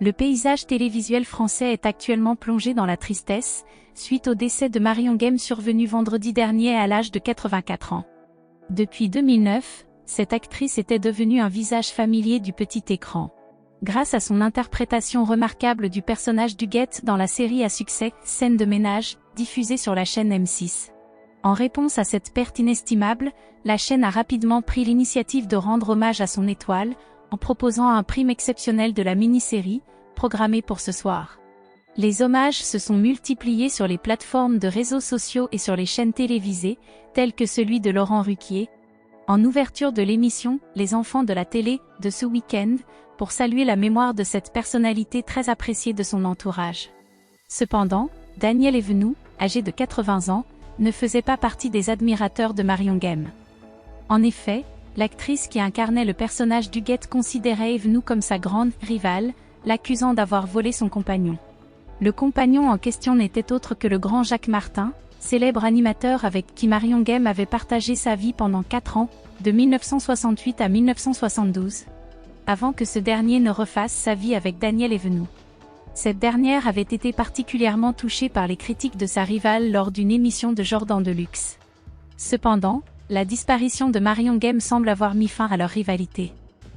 Le paysage télévisuel français est actuellement plongé dans la tristesse, suite au décès de Marion Gaime survenu vendredi dernier à l'âge de 84 ans. Depuis 2009, cette actrice était devenue un visage familier du petit écran. Grâce à son interprétation remarquable du personnage d'Huguette dans la série à succès « Scène de ménage », diffusée sur la chaîne M6. En réponse à cette perte inestimable, la chaîne a rapidement pris l'initiative de rendre hommage à son étoile, en proposant un prime exceptionnel de la mini-série, programmée pour ce soir. Les hommages se sont multipliés sur les plateformes de réseaux sociaux et sur les chaînes télévisées, telles que celui de Laurent Ruquier. En ouverture de l'émission « Les enfants de la télé » de ce week-end, pour saluer la mémoire de cette personnalité très appréciée de son entourage. Cependant, Daniel Evenou, âgé de 80 ans, ne faisait pas partie des admirateurs de Marion Gaime. En effet, l'actrice qui incarnait le personnage d'Huguette considérait Evenou comme sa grande rivale, l'accusant d'avoir volé son compagnon. Le compagnon en question n'était autre que le grand Jacques Martin, célèbre animateur avec qui Marion Gaime avait partagé sa vie pendant 4 ans, de 1968 à 1972, avant que ce dernier ne refasse sa vie avec Daniel Evenou. Cette dernière avait été particulièrement touchée par les critiques de sa rivale lors d'une émission de Jordan Deluxe. Cependant, la disparition de Marion Gaime semble avoir mis fin à leur rivalité.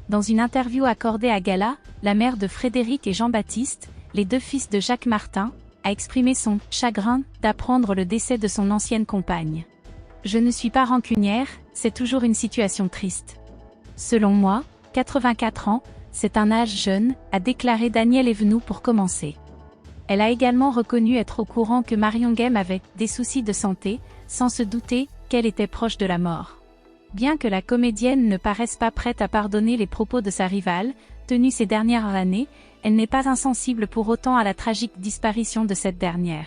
Dans une interview accordée à Gala, la mère de Frédéric et Jean-Baptiste, les 2 fils de Jacques Martin, a exprimé son chagrin d'apprendre le décès de son ancienne compagne. « Je ne suis pas rancunière, c'est toujours une situation triste. Selon moi, 84 ans, c'est un âge jeune », a déclaré Daniel Evenou pour commencer. Elle a également reconnu être au courant que Marion Gaime avait des soucis de santé, sans se douter qu'elle était proche de la mort. Bien que la comédienne ne paraisse pas prête à pardonner les propos de sa rivale, tenus ces dernières années, elle n'est pas insensible pour autant à la tragique disparition de cette dernière.